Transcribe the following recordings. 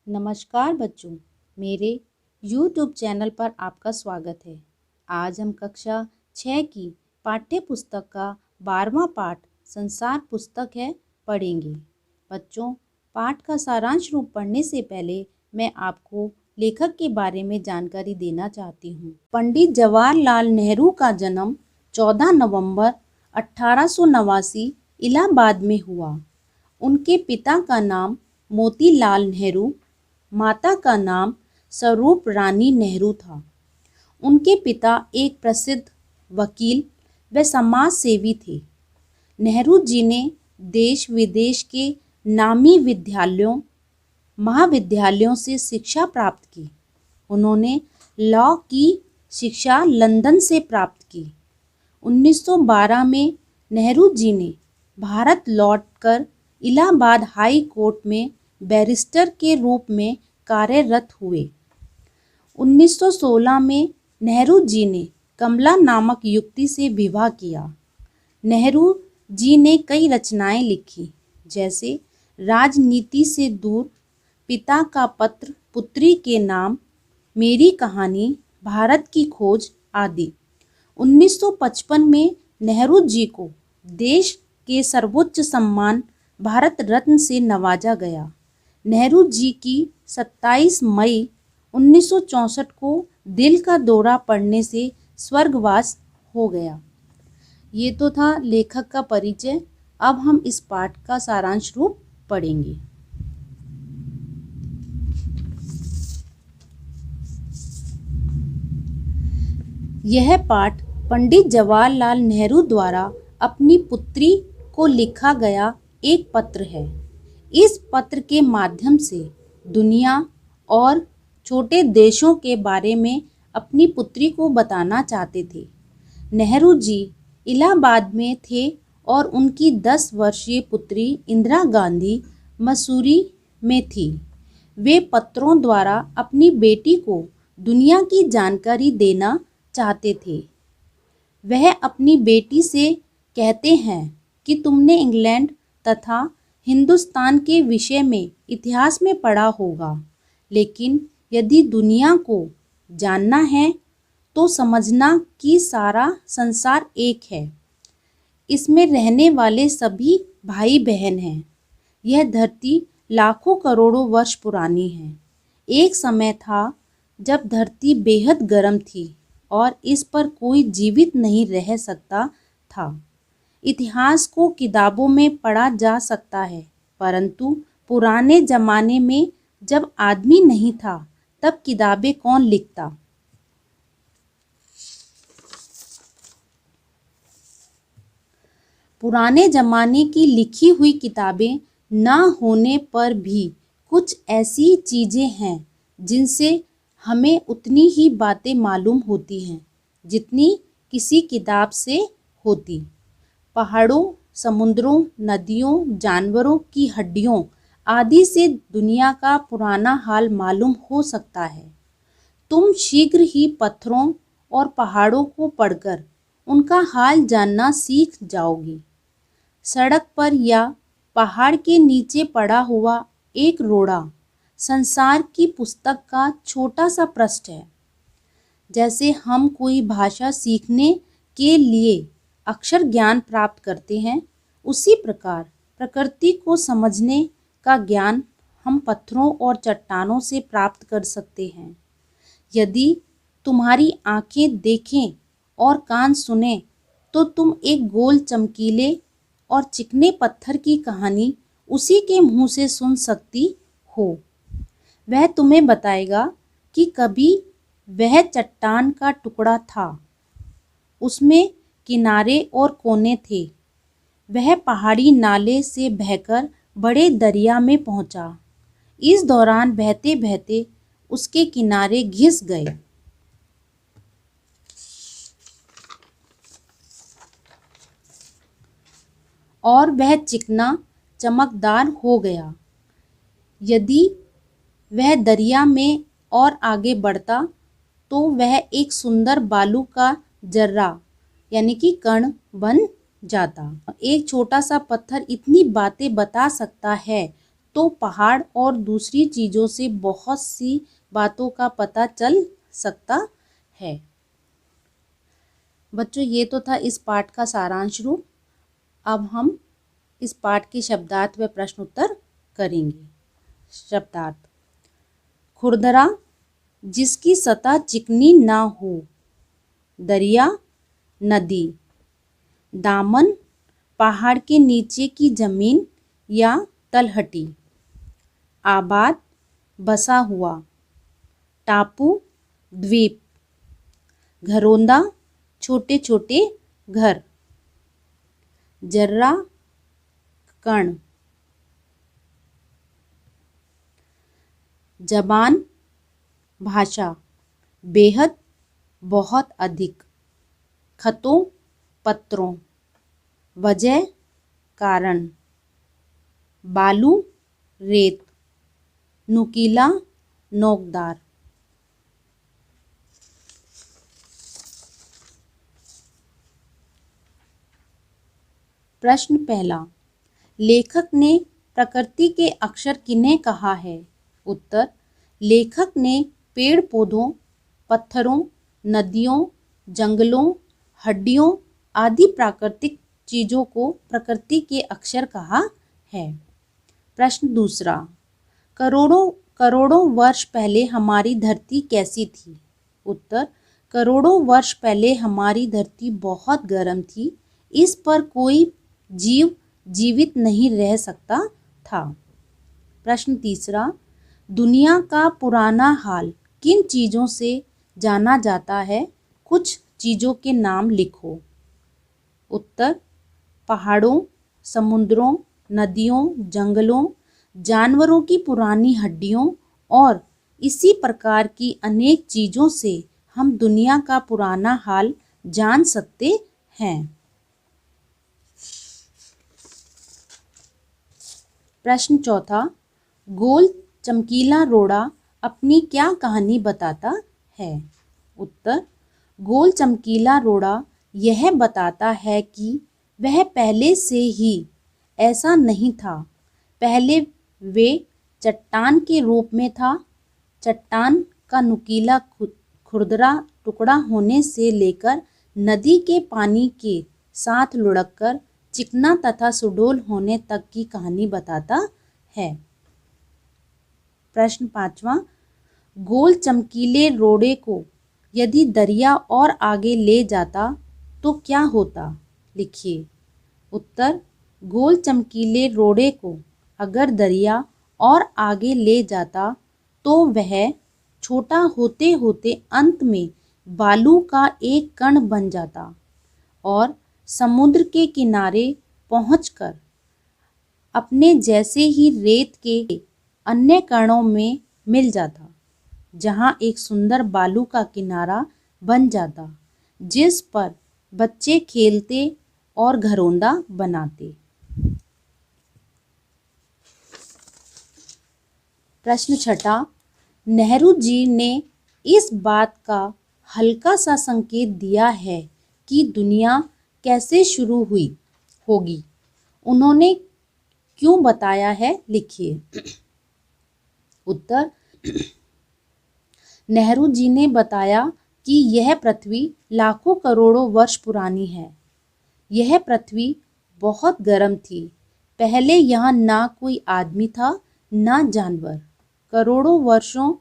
नमस्कार बच्चों, मेरे YouTube चैनल पर आपका स्वागत है। आज हम कक्षा 6 की पाठ्य पुस्तक का 12वां पाठ संसार पुस्तक है पढ़ेंगे। बच्चों, पाठ का सारांश रूप पढ़ने से पहले मैं आपको लेखक के बारे में जानकारी देना चाहती हूँ। पंडित जवाहरलाल नेहरू का जन्म 14 नवंबर 1889 इलाहाबाद में हुआ। उनके पिता का नाम मोतीलाल नेहरू, माता का नाम स्वरूप रानी नेहरू था। उनके पिता एक प्रसिद्ध वकील व समाज सेवी थे। नेहरू जी ने देश विदेश के नामी विद्यालयों, महाविद्यालयों से शिक्षा प्राप्त की। उन्होंने लॉ की शिक्षा लंदन से प्राप्त की। 1912 में नेहरू जी ने भारत लौटकर इलाहाबाद हाई कोर्ट में बैरिस्टर के रूप में कार्यरत हुए। 1916 में नेहरू जी ने कमला नामक युवती से विवाह किया। नेहरू जी ने कई रचनाएं लिखी, जैसे राजनीति से दूर, पिता का पत्र, पुत्री के नाम, मेरी कहानी, भारत की खोज आदि। 1955 में नेहरू जी को देश के सर्वोच्च सम्मान भारत रत्न से नवाजा गया। नेहरू जी की 27 मई 1964 को दिल का दौरा पड़ने से स्वर्गवास हो गया। ये तो था लेखक का परिचय। अब हम इस पाठ का सारांश रूप पढ़ेंगे। यह पाठ पंडित जवाहरलाल नेहरू द्वारा अपनी पुत्री को लिखा गया एक पत्र है। इस पत्र के माध्यम से दुनिया और छोटे देशों के बारे में अपनी पुत्री को बताना चाहते थे। नेहरू जी इलाहाबाद में थे और उनकी 10 वर्षीय पुत्री इंदिरा गांधी मसूरी में थी। वे पत्रों द्वारा अपनी बेटी को दुनिया की जानकारी देना चाहते थे। वह अपनी बेटी से कहते हैं कि तुमने इंग्लैंड तथा हिंदुस्तान के विषय में इतिहास में पढ़ा होगा, लेकिन यदि दुनिया को जानना है तो समझना कि सारा संसार एक है। इसमें रहने वाले सभी भाई बहन हैं। यह धरती लाखों करोड़ों वर्ष पुरानी है। एक समय था जब धरती बेहद गर्म थी और इस पर कोई जीवित नहीं रह सकता था। इतिहास को किताबों में पढ़ा जा सकता है, परंतु पुराने जमाने में जब आदमी नहीं था तब किताबें कौन लिखता। पुराने जमाने की लिखी हुई किताबें ना होने पर भी कुछ ऐसी चीज़ें हैं जिनसे हमें उतनी ही बातें मालूम होती हैं जितनी किसी किताब से होती। पहाड़ों, समुद्रों, नदियों, जानवरों की हड्डियों आदि से दुनिया का पुराना हाल मालूम हो सकता है। तुम शीघ्र ही पत्थरों और पहाड़ों को पढ़कर उनका हाल जानना सीख जाओगी। सड़क पर या पहाड़ के नीचे पड़ा हुआ एक रोड़ा संसार की पुस्तक का छोटा सा पृष्ठ है। जैसे हम कोई भाषा सीखने के लिए अक्षर ज्ञान प्राप्त करते हैं, उसी प्रकार प्रकृति को समझने का ज्ञान हम पत्थरों और चट्टानों से प्राप्त कर सकते हैं। यदि तुम्हारी आंखें देखें और कान सुने तो तुम एक गोल, चमकीले और चिकने पत्थर की कहानी उसी के मुंह से सुन सकती हो। वह तुम्हें बताएगा कि कभी वह चट्टान का टुकड़ा था, उसमें किनारे और कोने थे। वह पहाड़ी नाले से बहकर बड़े दरिया में पहुंचा। इस दौरान बहते बहते उसके किनारे घिस गए और वह चिकना चमकदार हो गया। यदि वह दरिया में और आगे बढ़ता तो वह एक सुंदर बालू का जर्रा यानी कि कण बन जाता। एक छोटा सा पत्थर इतनी बातें बता सकता है तो पहाड़ और दूसरी चीज़ों से बहुत सी बातों का पता चल सकता है। बच्चों, ये तो था इस पाठ का सारांश रूप। अब हम इस पाठ के शब्दार्थ व प्रश्न उत्तर करेंगे। शब्दार्थ: खुरदरा, जिसकी सतह चिकनी ना हो। दरिया, नदी। दामन, पहाड़ के नीचे की जमीन या तलहटी। आबाद, बसा हुआ। टापू, द्वीप। घरौंदा, छोटे छोटे घर। जर्रा, कण। जबान, भाषा। बेहद, बहुत अधिक। खतों, पत्रों। वजह, कारण। बालू, रेत। नुकीला, नोकदार। प्रश्न पहला, लेखक ने प्रकृति के अक्षर किन्हें कहा है? उत्तर: लेखक ने पेड़ पौधों, पत्थरों, नदियों, जंगलों, हड्डियों आदि प्राकृतिक चीज़ों को प्रकृति के अक्षर कहा है। प्रश्न दूसरा, करोड़ों करोड़ों वर्ष पहले हमारी धरती कैसी थी? उत्तर: करोड़ों वर्ष पहले हमारी धरती बहुत गर्म थी। इस पर कोई जीव जीवित नहीं रह सकता था। प्रश्न तीसरा, दुनिया का पुराना हाल किन चीज़ों से जाना जाता है? कुछ चीज़ों के नाम लिखो। उत्तर: पहाड़ों, समुद्रों, नदियों, जंगलों, जानवरों की पुरानी हड्डियों और इसी प्रकार की अनेक चीज़ों से हम दुनिया का पुराना हाल जान सकते हैं। प्रश्न चौथा, गोल चमकीला रोड़ा अपनी क्या कहानी बताता है? उत्तर: गोल चमकीला रोड़ा यह बताता है कि वह पहले से ही ऐसा नहीं था। पहले वे चट्टान के रूप में था। चट्टान का नुकीला खुरदरा टुकड़ा होने से लेकर नदी के पानी के साथ लुढ़ककर चिकना तथा सुडौल होने तक की कहानी बताता है। प्रश्न पांचवा, गोल चमकीले रोड़े को यदि दरिया और आगे ले जाता तो क्या होता? लिखिए। उत्तर: गोल चमकीले रोड़े को अगर दरिया और आगे ले जाता तो वह छोटा होते होते अंत में बालू का एक कण बन जाता और समुद्र के किनारे पहुंचकर अपने जैसे ही रेत के अन्य कणों में मिल जाता, जहां एक सुंदर बालू का किनारा बन जाता जिस पर बच्चे खेलते और घरौंदा बनाते। प्रश्न छठा, नेहरू जी ने इस बात का हल्का सा संकेत दिया है कि दुनिया कैसे शुरू हुई होगी। उन्होंने क्यों बताया है? लिखिए। उत्तर: नेहरू जी ने बताया कि यह पृथ्वी लाखों करोड़ों वर्ष पुरानी है। यह पृथ्वी बहुत गर्म थी। पहले यहाँ ना कोई आदमी था ना जानवर। करोड़ों वर्षों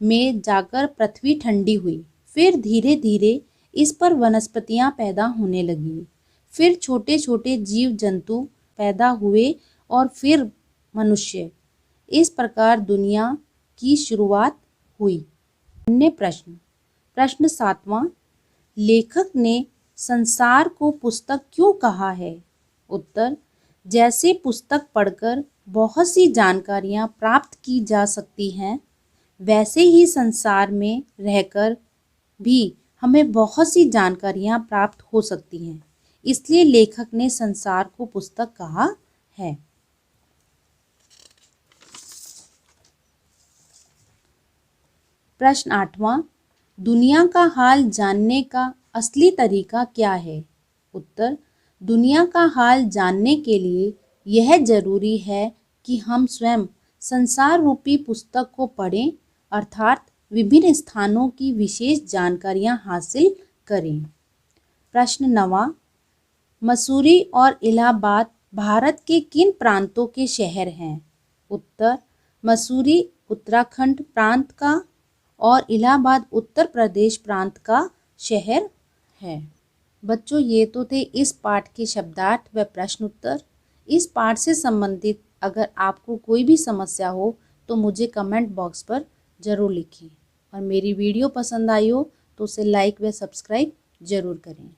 में जाकर पृथ्वी ठंडी हुई। फिर धीरे धीरे इस पर वनस्पतियाँ पैदा होने लगीं। फिर छोटे छोटे जीव जंतु पैदा हुए और फिर मनुष्य। इस प्रकार दुनिया की शुरुआत हुई। अन्य प्रश्न। प्रश्न सातवां, लेखक ने संसार को पुस्तक क्यों कहा है? उत्तर: जैसे पुस्तक पढ़कर बहुत सी जानकारियाँ प्राप्त की जा सकती हैं, वैसे ही संसार में रहकर भी हमें बहुत सी जानकारियाँ प्राप्त हो सकती हैं। इसलिए लेखक ने संसार को पुस्तक कहा है। प्रश्न आठवां, दुनिया का हाल जानने का असली तरीका क्या है? उत्तर: दुनिया का हाल जानने के लिए यह जरूरी है कि हम स्वयं संसार रूपी पुस्तक को पढ़ें, अर्थात विभिन्न स्थानों की विशेष जानकारियां हासिल करें। प्रश्न 9, मसूरी और इलाहाबाद भारत के किन प्रांतों के शहर हैं? उत्तर, मसूरी उत्तराखंड प्रांत का और इलाहाबाद उत्तर प्रदेश प्रांत का शहर है। बच्चों, ये तो थे इस पाठ के शब्दार्थ व प्रश्न उत्तर। इस पाठ से संबंधित अगर आपको कोई भी समस्या हो तो मुझे कमेंट बॉक्स पर ज़रूर लिखें और मेरी वीडियो पसंद आई हो तो उसे लाइक व सब्सक्राइब ज़रूर करें।